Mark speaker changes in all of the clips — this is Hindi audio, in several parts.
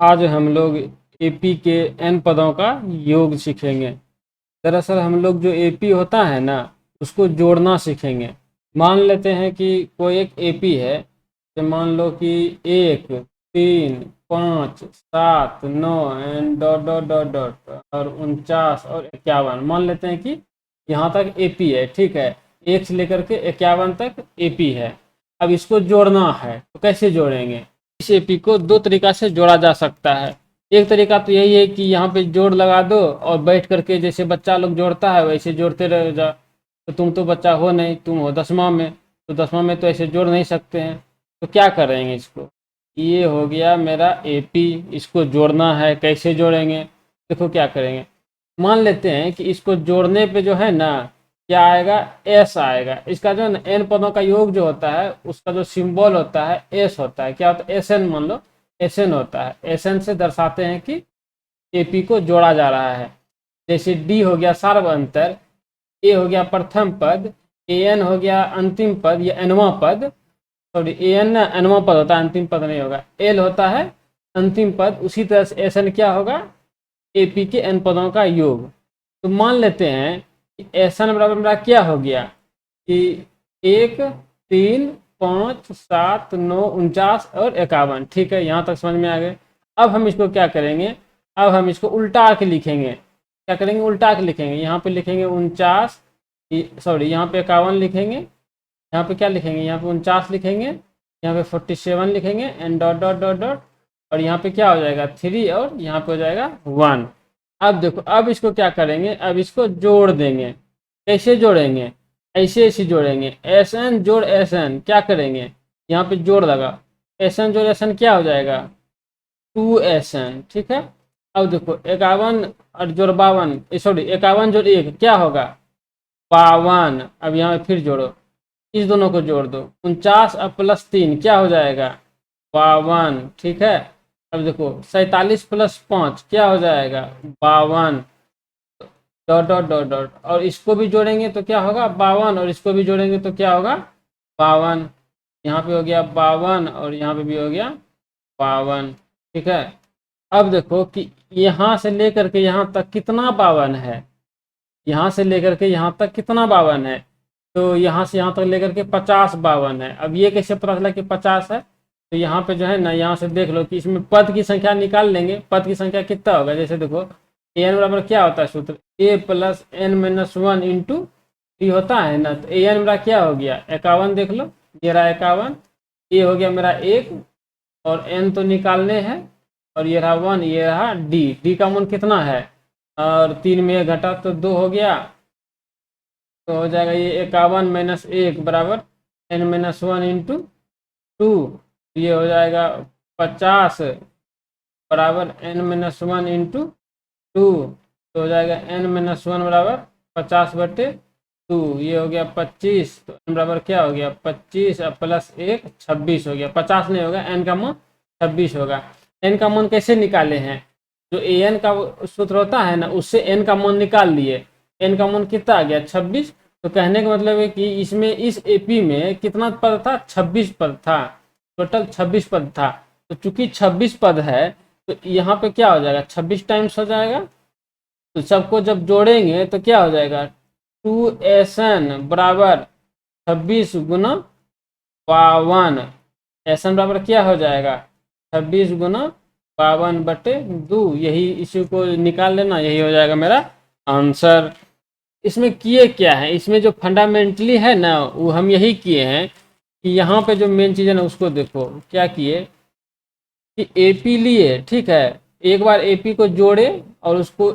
Speaker 1: आज हम लोग एपी के एन पदों का योग सीखेंगे। दरअसल हम लोग जो एपी होता है ना, उसको जोड़ना सीखेंगे। मान लेते हैं कि कोई एक एपी है, तो मान लो कि 1, 3, 5, 7, 9 and dot dot dot dot और 49 और 51, मान लेते हैं कि यहाँ तक एपी है। ठीक है, 1 से लेकर के 51 तक एपी है। अब इसको जोड़ना है, तो कैसे जोड़ेंगे? इस एपी को दो तरीका से जोड़ा जा सकता है। एक तरीका तो यही है कि यहाँ पे जोड़ लगा दो और बैठ करके जैसे बच्चा लोग जोड़ता है वैसे जोड़ते रह जा। तो तुम तो बच्चा हो नहीं, तुम हो 10वां में, तो 10वां में तो ऐसे जोड़ नहीं सकते हैं। तो क्या करेंगे इसको? ये हो गया मेरा एपी, इसको जोड़ना है। कैसे जोड़ेंगे? देखो क्या करेंगे। मान लेते हैं कि इसको जोड़ने पे जो है ना, क्या आएगा? एस आएगा। इसका जो है एन पदों का योग जो होता है उसका जो सिंबल होता है एस होता है। क्या होता है? एस एन, मान लो एस एन होता है। एस एन से दर्शाते हैं कि एपी को जोड़ा जा रहा है। जैसे डी हो गया सार्व अंतर, ए हो गया प्रथम पद, ए एन हो गया अंतिम पद या एनवा पद। सॉरी, ए एन ना एनवा पद होता है, अंतिम पद नहीं होगा। एल होता है अंतिम पद। उसी तरह से एस एन क्या होगा? एपी के एन पदों का योग। तो मान लेते हैं कि एस एन बराबर मेरा क्या हो गया कि 1, 3, 5, 7, 9, 49 और 51। ठीक है, यहाँ तक समझ में आ गए। अब हम इसको क्या करेंगे? अब हम इसको उल्टा के लिखेंगे। क्या करेंगे? उल्टा के लिखेंगे। यहाँ पे लिखेंगे 49, सॉरी यहाँ पे 51 लिखेंगे। यहाँ पे क्या लिखेंगे? यहाँ पे 49 लिखेंगे। यहाँ पे 47 लिखेंगे and dot dot dot dot. और यहाँ पे क्या हो जाएगा? 3 और यहाँ पे हो जाएगा 1। अब देखो, अब इसको क्या करेंगे? अब इसको जोड़ देंगे। कैसे जोड़ेंगे? ऐसे ऐसे जोड़ेंगे। एस एन जोड़ एस एन, क्या करेंगे? यहाँ पे जोड़ लगा। एस एन जोड़ एस एन क्या हो जाएगा? 2SN। ठीक है। अब देखो 51 और जोड़ 52, सॉरी 51 जोड़ 1 क्या होगा? 52। अब यहाँ पे फिर जोड़ो, इस दोनों को जोड़ दो। 49 और +3 क्या हो जाएगा? 52। ठीक है। अब देखो 47 + 5 क्या हो जाएगा? 52। डॉट डॉट डॉट डॉट और इसको भी जोड़ेंगे तो क्या होगा? 52। और इसको भी जोड़ेंगे तो क्या होगा? 52। यहाँ पे हो गया 52 और यहाँ पे भी हो गया 52। ठीक है। अब देखो कि यहाँ से लेकर के यहाँ तक कितना 52 है। यहाँ से लेकर के यहाँ तक कितना 52 है? तो यहाँ से यहाँ तक लेकर के 50 52 है। अब ये कैसे पता चला कि 50 है? तो यहाँ पे जो है ना, यहाँ से देख लो कि इसमें पद की संख्या निकाल लेंगे। पद की संख्या कितना होगा? जैसे देखो एन बराबर क्या होता है सूत्र? a+n-1 इंटू टी होता है ना। तो एन मेरा क्या हो गया? 51। देख लो, ये रहा 51। ए हो गया मेरा 1 और एन तो निकालने हैं। और ये रहा 1, ये रहा डी। डी का मान कितना है? और 3 में 1 घटा तो 2 हो गया। तो हो जाएगा ये 51 - 1 बराबर n-1 इंटू 2। ये हो जाएगा 50 बराबर n-1 इंटू 2। तो हो जाएगा n-1 बराबर 50/2। ये हो गया 25। तो n बराबर क्या हो गया? 25 और +1 26 हो गया। 50 नहीं होगा, n का मान 26 होगा। n का मान कैसे निकाले हैं? जो an का सूत्र होता है ना, उससे n का मान निकाल लिए। n का मान कितना आ गया? 26। तो कहने का मतलब है कि इसमें इस एपी में कितना पद था? 26 पद था। टोटल 26 पद था। तो चूंकि 26 पद है तो यहाँ पे क्या हो जाएगा? 26 टाइम्स हो जाएगा। तो सबको जब जोड़ेंगे तो क्या हो जाएगा? 2SN बराबर 26 गुना 52। SN बराबर क्या हो जाएगा? 26 गुना 52/2। यही इसी को निकाल लेना, यही हो जाएगा मेरा आंसर। इसमें किए क्या है? इसमें जो फंडामेंटली है ना, वो हम यही किए हैं कि यहाँ पे जो मेन चीज़ है ना उसको देखो। क्या किए कि एपी लिए, ठीक है, एक बार एपी को जोड़े और उसको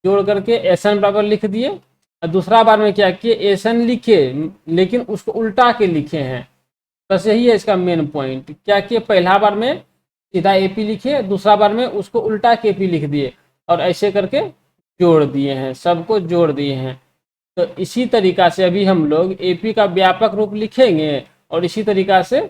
Speaker 1: जोड़ करके एसएन बराबर लिख दिए। और दूसरा बार में क्या किए? एसएन लिखे लेकिन उसको उल्टा के लिखे हैं। बस यही है इसका मेन पॉइंट। क्या किए? पहला बार में सीधा एपी लिखे, दूसरा बार में उसको उल्टा के एपी लिख दिए और ऐसे करके जोड़ दिए हैं, सबको जोड़ दिए हैं। तो इसी तरीका से अभी हम लोग एपी का व्यापक रूप लिखेंगे और इसी तरीका से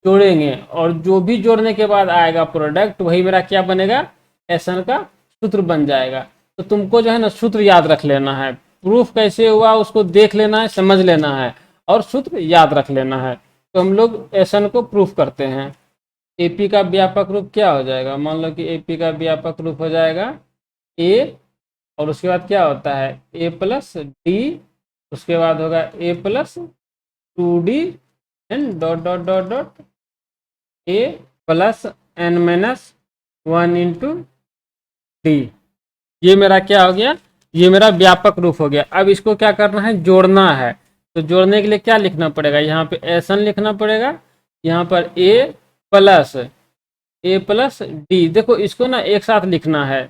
Speaker 1: जोड़ेंगे। और जो भी जोड़ने के बाद आएगा प्रोडक्ट, वही मेरा क्या बनेगा? एसएन का सूत्र बन जाएगा। तो तुमको जो है ना सूत्र याद रख लेना है। प्रूफ कैसे हुआ उसको देख लेना है, समझ लेना है और सूत्र याद रख लेना है। तो हम लोग एसएन को प्रूफ करते हैं। एपी का व्यापक रूप क्या हो जाएगा, मान लो कि एपी का व्यापक रूप हो जाएगा ए, और उसके बाद क्या होता है ए प्लस डी, उसके बाद होगा a plus 2d and dot dot dot dot a plus n minus 1 into d. ये मेरा क्या हो गया, ये मेरा व्यापक रूप हो गया। अब इसको क्या करना है, जोड़ना है। तो जोड़ने के लिए क्या लिखना पड़ेगा, यहाँ पे एस एन लिखना पड़ेगा, यहाँ पर ए प्लस डी, देखो इसको ना एक साथ लिखना है,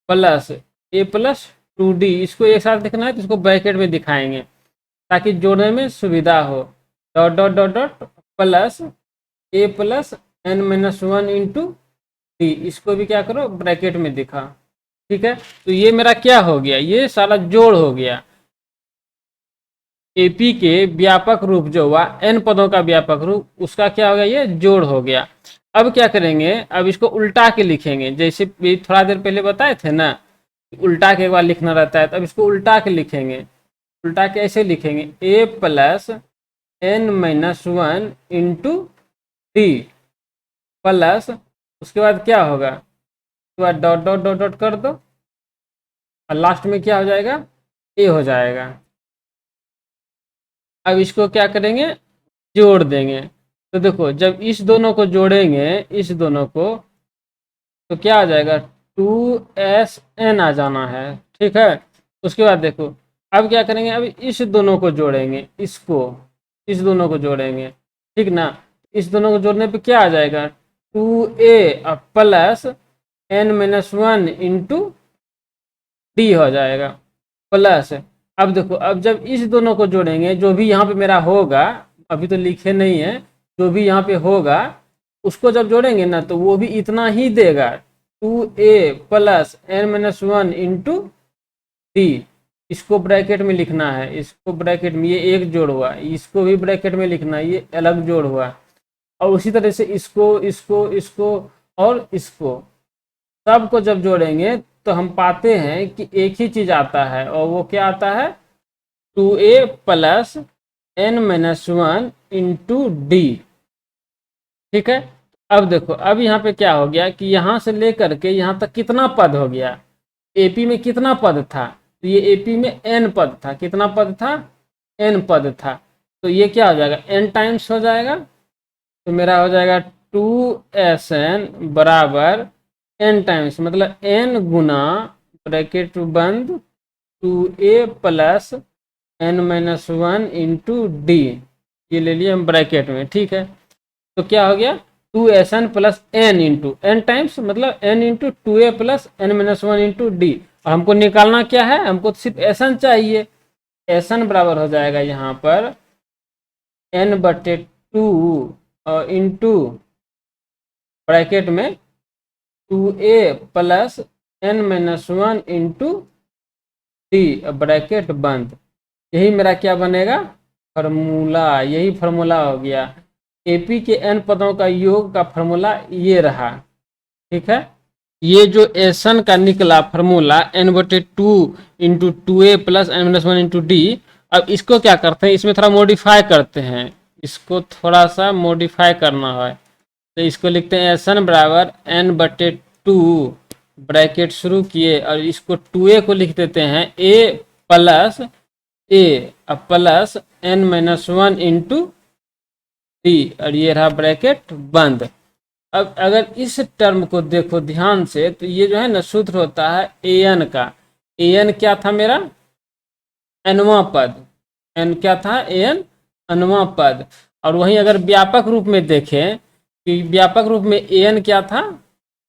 Speaker 1: प्लस ए प्लस 2d, इसको एक साथ लिखना है तो इसको ब्रैकेट में दिखाएंगे ताकि जोड़ने में सुविधा हो। Dot dot dot dot plus a plus n minus 1 into d, इसको भी क्या करो ब्रैकेट में दिखा। ठीक है, तो ये मेरा क्या हो गया, ये सारा जोड़ हो गया। एपी के व्यापक रूप जो हुआ एन पदों का व्यापक रूप, उसका क्या हो गया, ये जोड़ हो गया। अब क्या करेंगे, अब इसको उल्टा के लिखेंगे, जैसे थोड़ा देर पहले बताए थे ना, उल्टा के एक बार लिखना रहता है, तो अब इसको उल्टा के लिखेंगे। उल्टा के ऐसे लिखेंगे a plus n minus 1 into d plus, उसके बाद क्या होगा, उसके बाद डॉट डॉट डॉट डॉट कर दो, और लास्ट में क्या हो जाएगा, ए हो जाएगा। अब इसको क्या करेंगे, जोड़ देंगे। तो देखो जब इस दोनों को जोड़ेंगे, इस दोनों को, तो क्या आ जाएगा 2SN आ जाना है। ठीक है, उसके बाद देखो अब क्या करेंगे, अब इस दोनों को जोड़ेंगे, इस दोनों को जोड़ेंगे, ठीक ना। इस दोनों को जोड़ने पे क्या आ जाएगा 2A plus n minus 1 into d हो जाएगा प्लस। अब देखो अब जब इस दोनों को जोड़ेंगे, जो भी यहाँ पे मेरा होगा, अभी तो लिखे नहीं है, जो भी यहाँ पे होगा उसको जब जोड़ेंगे ना तो वो भी इतना ही देगा 2A plus n minus 1 into d. इसको ब्रैकेट में लिखना है, इसको ब्रैकेट में, ये एक जोड़ हुआ, इसको भी ब्रैकेट में लिखना है, ये अलग जोड़ हुआ। और उसी तरह से इसको इसको इसको और इसको सबको जब जोड़ेंगे तो हम पाते हैं कि एक ही चीज आता है, और वो क्या आता है 2A plus n minus 1 into d. ठीक है, अब देखो अब यहाँ पे क्या हो गया कि यहाँ से लेकर के यहाँ तक कितना पद हो गया, एपी में कितना पद था, तो ये एपी में एन पद था, कितना पद था, एन पद था। तो ये क्या हो जाएगा, एन टाइम्स हो जाएगा, तो मेरा हो जाएगा 2SN बराबर एन टाइम्स, मतलब एन गुना ब्रैकेट बंद 2A plus n minus 1 into d, ये ले लिए हम ब्रैकेट में। ठीक है, तो क्या हो गया 2SN plus n into n times, मतलब n into 2A plus n minus 1 into d. और हमको निकालना क्या है, हमको तो सिर्फ SN चाहिए। SN बराबर हो जाएगा यहाँ पर n बटे 2 इंटू ब्रैकेट में 2A plus n minus 1 into d bracket बंद। यही मेरा क्या बनेगा, फार्मूला, यही फार्मूला हो गया। एपी के एन पदों का योग का फार्मूला ये रहा। ठीक है, ये जो एसन का निकला फार्मूला एन बटे 2 into 2A plus n minus 1 into d. अब इसको क्या करते हैं, इसमें थोड़ा मॉडिफाई करते हैं, इसको थोड़ा सा मॉडिफाई करना है। तो इसको लिखते हैं एसन बराबर एन बटे 2 ब्रैकेट शुरू किए, और इसको 2A को लिख देते हैं a plus n minus 1 into d, और ये रहा ब्रैकेट बंद। अब अगर इस टर्म को देखो ध्यान से, तो ये जो है ना सूत्र होता है एन का। एन क्या था मेरा, एनवा पद, एन क्या था, एन अनवा पद। और वहीं अगर व्यापक रूप में देखें कि व्यापक रूप में एन क्या था,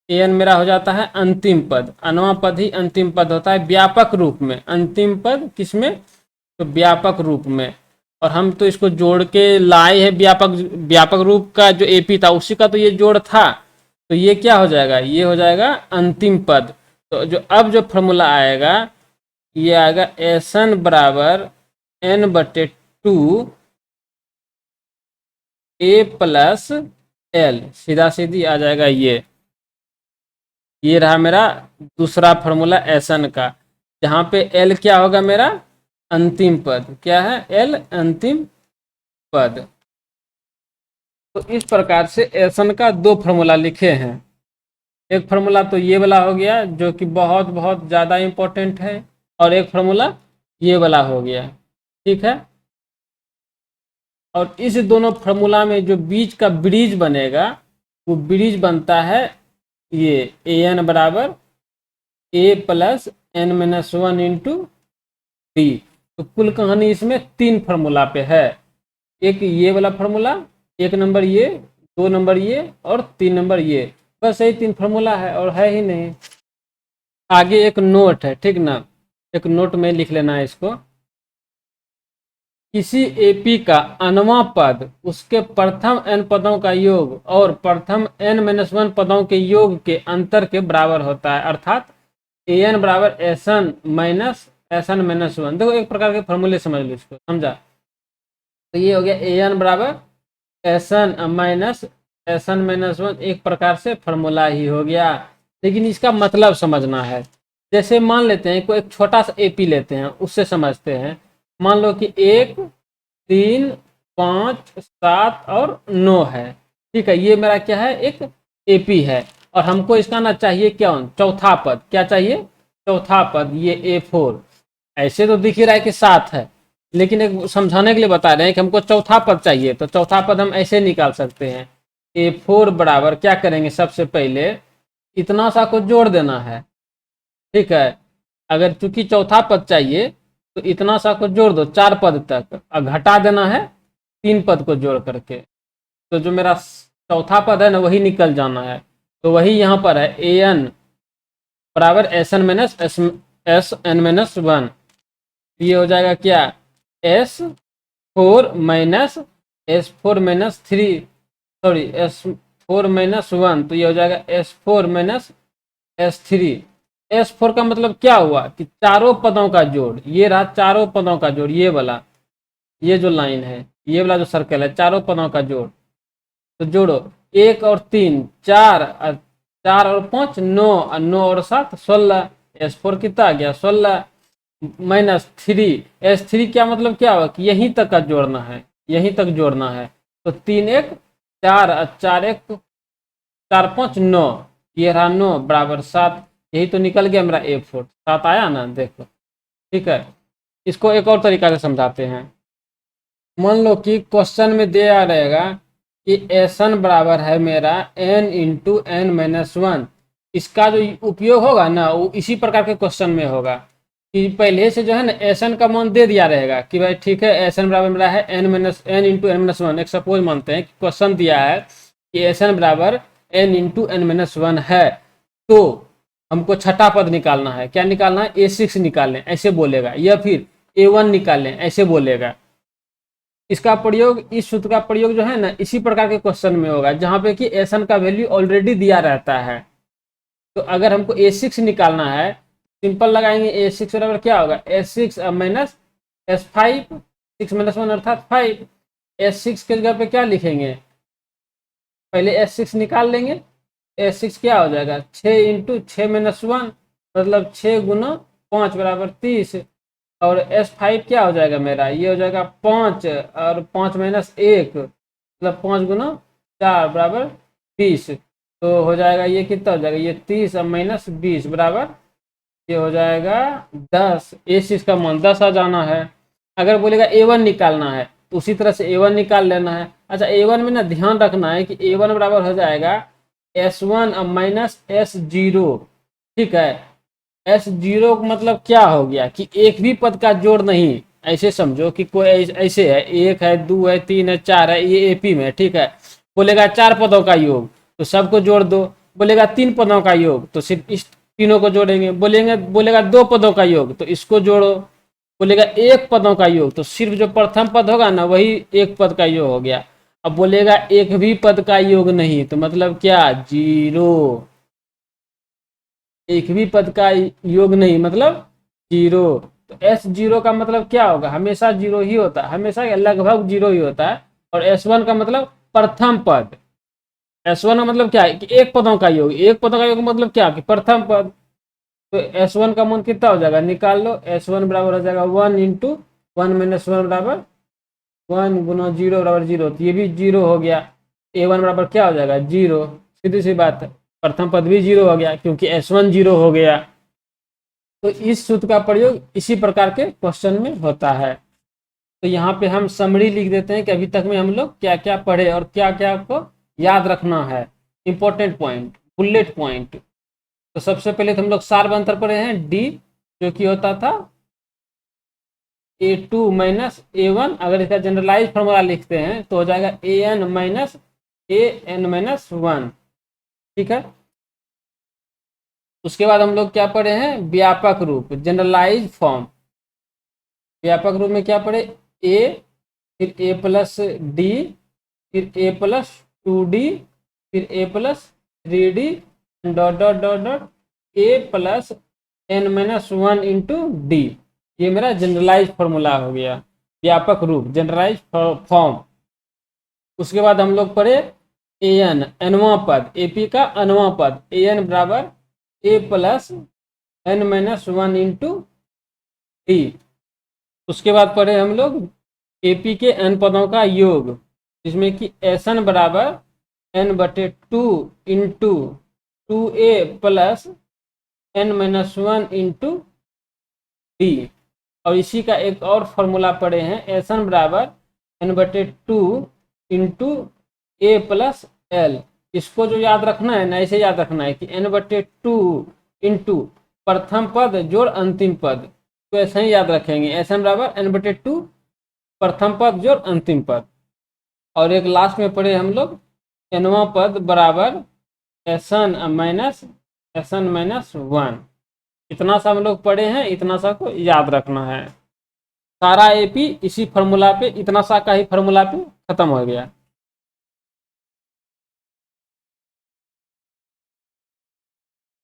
Speaker 1: एन मेरा हो जाता है अंतिम पद, अनवा पद ही अंतिम पद होता है व्यापक रूप में। अंतिम पद किसमें, तो व्यापक रूप में। और हम तो इसको जोड़ के लाए हैं, व्यापक रूप का जो एपी था उसी का तो ये जोड़ था, तो ये क्या हो जाएगा, ये हो जाएगा अंतिम पद। तो जो अब जो फॉर्मूला आएगा ये आएगा एसन बराबर एन बटे 2 ए प्लस एल, सीधा सीधी आ जाएगा। ये रहा मेरा दूसरा फॉर्मूला एसन का, जहाँ पे एल क्या होगा मेरा अंतिम पद, क्या है एल अंतिम पद। तो इस प्रकार से एसन का दो फार्मूला लिखे हैं। एक फार्मूला तो ये वाला हो गया जो कि बहुत बहुत ज़्यादा इम्पोर्टेंट है, और एक फार्मूला ये वाला हो गया। ठीक है, और इस दोनों फार्मूला में जो बीच का ब्रिज बनेगा वो ब्रिज बनता है ये ए एन बराबर a plus n minus one into d. तो कुल कहानी इसमें तीन फार्मूला पे है, एक ये वाला फार्मूला, एक नंबर ये, दो नंबर ये और तीन नंबर ये, बस यही तीन फार्मूला है और है ही नहीं। आगे एक नोट है, ठीक ना, एक नोट में लिख लेना है इसको। किसी एपी का nवां पद उसके प्रथम n पदों का योग और प्रथम n-1 पदों के योग के अंतर के बराबर होता है, अर्थात an बराबर एसन माइनस एसन माइनस वन। देखो एक प्रकार के फॉर्मूले समझ लो इसको, समझा। तो ये हो गया an बराबर एसन माइनस एसन माइनस वन, एक प्रकार से फॉर्मूला ही हो गया, लेकिन इसका मतलब समझना है। जैसे मान लेते हैं कोई एक छोटा सा एपी लेते हैं, उससे समझते हैं। मान लो कि 1, 3, 5, 7 और 9 है, ठीक है। ये मेरा क्या है, एक एपी है, और हमको इसका ना चाहिए क्या, चौथा पद। क्या चाहिए, चौथा पद, ये A4। ऐसे तो दिख ही रहा है कि 7 है, लेकिन एक समझाने के लिए बता रहे हैं कि हमको चौथा पद चाहिए। तो चौथा पद हम ऐसे निकाल सकते हैं, A4 बराबर क्या करेंगे, सबसे पहले इतना सा को जोड़ देना है, ठीक है। अगर चूंकि चौथा पद चाहिए तो इतना सा को जोड़ दो 4 पद तक, और घटा देना है 3 पद को जोड़ करके। तो जो मेरा चौथा पद है ना वही निकल जाना है। तो वही यहाँ पर है, ए एन बराबर s n minus s n minus one. ये हो जाएगा क्या, S4 minus S4 minus three, sorry S4 minus one. तो ये हो जाएगा S4 माइनस S3। S4 का मतलब क्या हुआ कि चारों पदों का जोड़, ये रहा चारों पदों का जोड़, ये वाला, ये जो लाइन है, ये वाला जो सर्कल है, चारों पदों का जोड़। तो जोड़ो 1 और 3 4, 4 और 5 9, और 9 और 7 16। S4 कितना आ गया, 16 माइनस 3। S3 क्या मतलब क्या हुआ कि यहीं तक का जोड़ना है, यहीं तक जोड़ना है। तो 3 1 4, 4 1 4 5 9, ये रहा 9 बराबर 7। यही तो निकल गया मेरा A4, 7 आया ना, देखो। ठीक है, इसको एक और तरीका से समझाते हैं। मान लो कि क्वेश्चन में दिया रहेगा कि एन बराबर है मेरा n into n minus one. इसका जो उपयोग होगा ना वो इसी प्रकार के क्वेश्चन में होगा कि पहले से जो है ना एन का मान दे दिया रहेगा कि भाई ठीक है एन बराबर मेरा है n into n minus one. एक सपोज मानते हैं कि क्वेश्चन दिया है कि एन बराबर n into n minus one है, तो हमको छठा पद निकालना है। क्या निकालना है, A6 निकाल लें, ऐसे बोलेगा, या फिर A1 निकाल लें, ऐसे बोलेगा। इसका प्रयोग, इस सूत्र का प्रयोग जो है ना इसी प्रकार के क्वेश्चन में होगा जहां पे कि एन का वैल्यू ऑलरेडी दिया रहता है। तो अगर हमको A6 निकालना है, सिंपल लगाएंगे, A6 बराबर क्या होगा, S6 माइनस S5, 6 माइनस 1 अर्थात 5। S6 के जगह पे क्या लिखेंगे, पहले S6 निकाल लेंगे। S6 क्या हो जाएगा, 6 इंटू 6 माइनस 1, मतलब 6 गुना 5 बराबर 30। और S5 क्या हो जाएगा मेरा, ये हो जाएगा 5, और 5 माइनस 1 मतलब 5 गुना 4 बराबर 20। तो हो जाएगा ये कितना हो जाएगा, ये 30 और माइनस 20 बराबर ये हो जाएगा 10। A6 का मान 10 आ जाना है। अगर बोलेगा A1 निकालना है तो उसी तरह से A1 निकाल लेना है। अच्छा A1 में ना ध्यान रखना है कि A1 बराबर हो जाएगा S1 माइनस S0, ठीक है। S0 मतलब क्या हो गया कि एक भी पद का जोड़ नहीं। ऐसे समझो कि कोई ऐसे है, 1 है 2 है 3 है 4 है, ये एपी में, ठीक है। बोलेगा 4 पदों का योग तो सबको जोड़ दो। बोलेगा 3 पदों का योग तो सिर्फ इस तीनों को जोड़ेंगे। बोलेगा 2 पदों का योग तो इसको जोड़ो। बोलेगा 1 पदों का योग तो सिर्फ जो प्रथम पद होगा ना वही 1 पद का योग हो गया। अब बोलेगा एक भी पद का योग नहीं, तो मतलब क्या, 0। एक भी पद का योग नहीं मतलब 0। तो S0 का मतलब क्या होगा, हमेशा 0 ही होता है, हमेशा लगभग 0 ही होता है। और S1 का मतलब प्रथम पद। S1 का मतलब क्या है कि एक पदों का योग, एक पदों का योग मतलब क्या कि प्रथम पद। तो S1 का मान कितना हो जाएगा, निकाल लो। S1 बराबर हो जाएगा 1 इंटू 1 माइनस 1 बराबर 1 गुना 0 बराबर 0। तो ये भी 0 हो गया। A1 बराबर क्या हो जाएगा 0, सीधी सी बात है, प्रथम पद भी 0 हो गया क्योंकि S1 0 हो गया। तो इस सूत्र का प्रयोग इसी प्रकार के क्वेश्चन में होता है। तो यहाँ पे हम समरी लिख देते हैं कि अभी तक में हम लोग क्या क्या पढ़े और क्या क्या आपको याद रखना है, इंपॉर्टेंट पॉइंट, बुलेट पॉइंट। तो सबसे पहले तो हम लोग सार अंतर पढ़े हैं डी, जो कि होता था A2 माइनस A1, अगर इसका जनरलाइज फॉर्मूला लिखते हैं तो हो जाएगा AN माइनस AN माइनस 1। ठीक है, उसके बाद हम लोग क्या पढ़े हैं व्यापक रूप, जनरलाइज फॉर्म। व्यापक रूप में क्या पढ़े A, फिर A प्लस डी, फिर A प्लस 2D, फिर A plus 3D, dot dot dot dot A plus N minus 1 into d. ये मेरा जनरलाइज फॉर्मूला हो गया, व्यापक रूप, जनरलाइज फॉर्म। उसके बाद हम लोग पढ़े AN, nवां पद, AP का nवां पद, AN बराबर A plus N minus 1 into D. उसके बाद पढ़े हम लोग AP के n पदों का योग, जिसमें कि SN बराबर n/2 into 2A plus N minus 1 into d. और इसी का एक और फॉर्मूला पढ़े हैं SN बराबर n/2 into A plus L। इसको जो याद रखना है ना, ऐसे याद रखना है कि n/2 इंटू प्रथम पद जोड़ अंतिम पद, तो ऐसे ही याद रखेंगे SN बराबर n/2 प्रथम पद जोड़ अंतिम पद। और एक लास्ट में पढ़े हम लोग nवां पद बराबर SN माइनस 1। इतना सा हम लोग पढ़े हैं, इतना सा को याद रखना है। सारा AP इसी फॉर्मूला पे, इतना सा का ही फॉर्मूला पे खत्म हो गया।